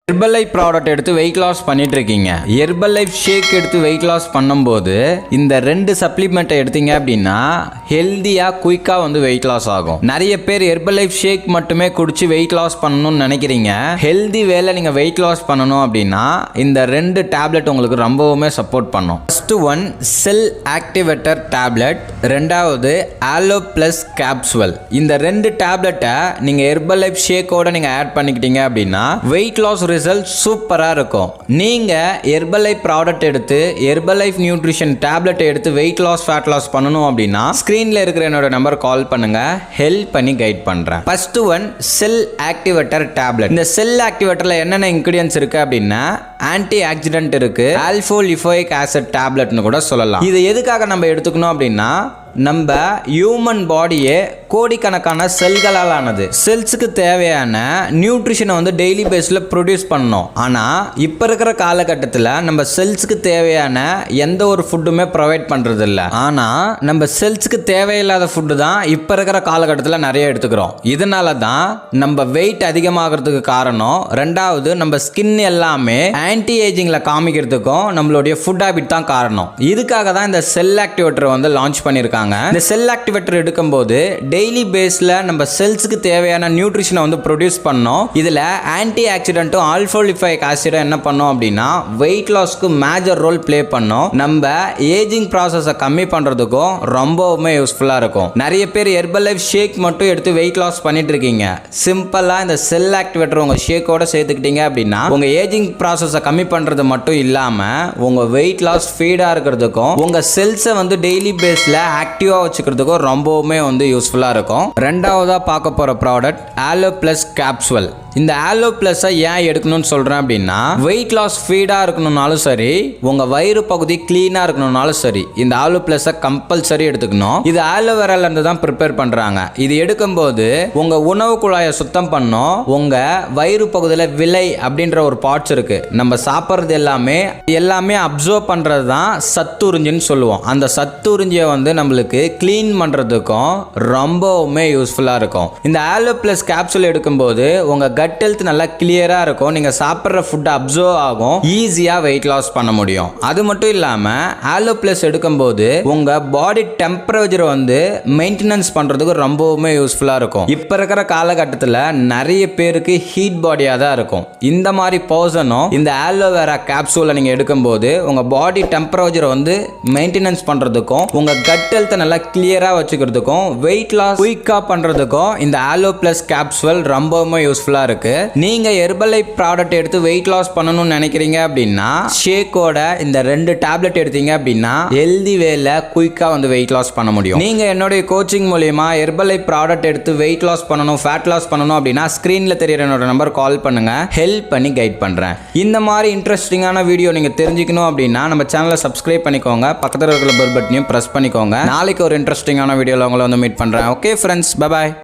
Herbalife product எடுத்து weight loss பண்ணிட்டு இருக்கீங்க. ஹெர்பலைஃப் ஷேக் எடுத்து வெயிட் லாஸ் பண்ணும்போது இந்த ரெண்டு சப்ளிமெண்ட்டை எடுத்தீங்க அப்படின்னா ஹெல்தியா குயிக்கா வெயிட் லாஸ் ஆகும். நிறைய பேர் ஹெர்பலைஃப் ஷேக் மட்டுமே குடிச்சு வெயிட் லாஸ் பண்ணணும்னு நினைக்கிறீங்க. ஹெல்தி வேலை நீங்க வெயிட் லாஸ் பண்ணணும் அப்படின்னா இந்த ரெண்டு டேப்லெட் உங்களுக்கு ரொம்பவுமே சப்போர்ட் பண்ணும். First one cell activator tablet, ரெண்டாவது ஆலோ பிளஸ் கேப்சூல். இந்த ரெண்டு டேப்லெட்டை நீங்க ஹெர்பலைஃப் ஷேக்கோட நீங்க ஆட் பண்ணிக்கிட்டீங்க அப்படின்னா வெயிட் லாஸ் ரிசல்ட் சூப்பரா இருக்கும். நீங்க ஹெர்பலைஃப் ப்ராடக்ட் எடுத்து ஹெர்பலைஃப் நியூட்ரிஷன் டேப்லெட் எடுத்து வெயிட் லாஸ் ஃபேட் லாஸ் பண்ணணும் அப்படின்னா ஸ்கிரீன்ல இருக்கிற என்னோட நம்பர் கால் பண்ணுங்க, ஹெல்ப் பண்ணி கைட் பண்றேன். First one cell activator tablet. இந்த செல் ஆக்டிவேட்டர்ல என்னென்ன இன்கிரிடியன்ஸ் இருக்கு அப்படின்னா ஆன்டி ஆக்சிடென்ட் இருக்கு, ஆல்பா லிபோயிக் ஆசிட் டேப்லெட்னு கூட சொல்லலாம். இது எதுக்காக நம்ம எடுத்துக்கணும் அப்படின்னா நம்ம ஹியூமன் பாடியே கோடிக்கணக்கான செல்களால் ஆனது. செல்ஸுக்கு தேவையான நியூட்ரிஷனை டெய்லி பேஸில் ப்ரொடியூஸ் பண்ணணும். ஆனால் இப்போ இருக்கிற காலகட்டத்தில் நம்ம செல்ஸுக்கு தேவையான எந்த ஒரு ஃபுட்டுமே ப்ரொவைட் பண்ணுறது இல்லை. ஆனால் நம்ம செல்ஸுக்கு தேவையில்லாத ஃபுட்டு தான் இப்போ இருக்கிற காலகட்டத்தில் நிறைய எடுத்துக்கிறோம். இதனால தான் நம்ம வெயிட் அதிகமாகிறதுக்கு காரணம். ரெண்டாவது நம்ம ஸ்கின் எல்லாமே ஆன்டி ஏஜிங்கில் காமிக்கிறதுக்கும் நம்மளுடைய ஃபுட் ஹேபிட் தான் காரணம். இதுக்காக தான் இந்த செல் ஆக்டிவேட்டர் லான்ச் பண்ணியிருக்காங்க. இந்த செல் ஆக்டிவேட்டர் எடுக்கும்போது டெய்லி பேஸ்ல நம்ம செல்ஸ்க்கு தேவையான நியூட்ரிஷனை ப்ரொடியூஸ் பண்ணோம். இதுல ஆன்டி ஆக்சிடென்ட்டும் ஆல்பா லிபோயிக் ஆசிடும் என்ன பண்ணோம் அப்படின்னா வெயிட் லாஸ்க்கு மேஜர் ரோல் பிளே பண்ணோம். நம்ம ஏஜிங் ப்ராசஸை கம்மி பண்றதுக்கும் ரொம்பவுமே யூஸ்ஃபுல்லா இருக்கும். நிறைய பேர் ஹெர்பலைஃப் ஷேக் மட்டும் எடுத்து வெயிட் லாஸ் பண்ணிட்டு இருக்கீங்க. சிம்பிளா இந்த செல் ஆக்டிவேட்டர் உங்க ஷேக்கோட சேர்த்துக்கிட்டீங்க அப்படின்னா உங்க ஏஜிங் ப்ராசஸை கம்மி பண்றது மட்டும் இல்லாம உங்க வெயிட் லாஸ் ஃபீடா இருக்கிறதுக்கும் உங்க செல்ஸை டெய்லி பேஸ்ல ஆக்டிவா வச்சுக்கிறதுக்கும் ரொம்பவுமே யூஸ்ஃபுல்லா இருக்கும். ரெண்டாவதா பார்க்க போற ப்ராடக்ட் ஆலோ பிளஸ் கேப்சூல். இந்த ஆலோ பிளஸ் ஏன் எடுக்கணும்னு சொல்றேன் அப்படின்னா வெயிட் லாஸ் ஃபீடா இருக்கணும்னாலும் சரி, உங்க வயிறு பகுதி கிளீனா இருக்கணும்னாலும் சரி, இந்த ஆலோ பிளஸ் கம்பல்சரி எடுத்துக்கணும். இது ஆலோவேரால இருந்து தான் ப்ரிப்பேர் பண்றாங்க. இது எடுக்கும்போது உங்க உணவு குழாயை சுத்தம் பண்ணும். உங்க வயிறு பகுதியில் விலை அப்படின்ற ஒரு பார்ட்ஸ் இருக்கு. நம்ம சாப்பிட்றது எல்லாமே அப்சர்வ் பண்றது தான் சத்துறிஞ்சின்னு சொல்லுவோம். அந்த சத்துறிஞ்சியை நம்மளுக்கு கிளீன் பண்றதுக்கும் ரொம்பவுமே யூஸ்ஃபுல்லா இருக்கும். இந்த ஆலோ பிளஸ் கேப்சூல் எடுக்கும்போது உங்க கட் ஹெல்த் நல்லா கிளியரா இருக்கும். நீங்க சாப்பிட்ற ஃபுட் அப்சர்வ் ஆகும், ஈஸியா வெயிட் லாஸ் பண்ண முடியும். அது மட்டும் இல்லாம ஆலோ பிளஸ் எடுக்கும்போது உங்க பாடி டெம்பரேச்சர் மெயின்டெனன்ஸ் பண்றதுக்கு ரொம்பவுமே யூஸ்ஃபுல்லா இருக்கும். இப்ப இருக்கிற காலகட்டத்தில் நிறைய பேருக்கு ஹீட் பாடியா தான் இருக்கும். இந்த மாதிரி பர்சனும் இந்த ஆலோவேரா கேப்சூலை நீங்க எடுக்கும்போது உங்க பாடி டெம்பரேச்சர் மெயின்டெனன்ஸ் பண்றதுக்கும் உங்க கட் ஹெல்த் நல்லா கிளியரா வச்சுக்கிறதுக்கும் வெயிட் லாஸ் குயிக்கா பண்றதுக்கும் இந்த ஆலோ பிளஸ் கேப்சூல் ரொம்பவுமே யூஸ்ஃபுல்லா இருக்கு. நீங்க ஹெர்பலைஃப் ப்ராடக்ட் எடுத்து வெயிட் லாஸ் பண்ணணும்னு நினைக்கிறீங்க அப்படின்னா ஷேக்கோட இந்த ரெண்டு டேப்லெட் எடுத்தீங்க அப்படின்னா ஹெல்தி வேல குயிக்கா வெயிட் லாஸ் பண்ண முடியும். நீங்க என்னுடைய கோச்சிங் மூலமா ஹெர்பலைஃப் ப்ராடக்ட் எடுத்து வெயிட் லாஸ் பண்ணணும், ஃபேட் லாஸ் பண்ணணும் அப்படின்னா ஸ்கிரீன்ல தெரியற என்னோட நம்பர் கால் பண்ணுங்க, ஹெல்ப் பண்ணி கைட் பண்றேன். இந்த மாதிரி இன்ட்ரெஸ்டிங்கான வீடியோ நீங்க தெரிஞ்சுக்கணும் அப்படின்னா நம்ம சேனலை சப்ஸ்கிரைப் பண்ணிக்கோங்க, பக்கத்துல இருக்கிற பெல் பட்டனையும் பிரஸ் பண்ணிக்கோங்க. நாளைக்கு ஒரு இன்ட்ரெஸ்டிங்கான வீடியோல உங்களை மீட் பண்றேன். Okay friends, bye bye.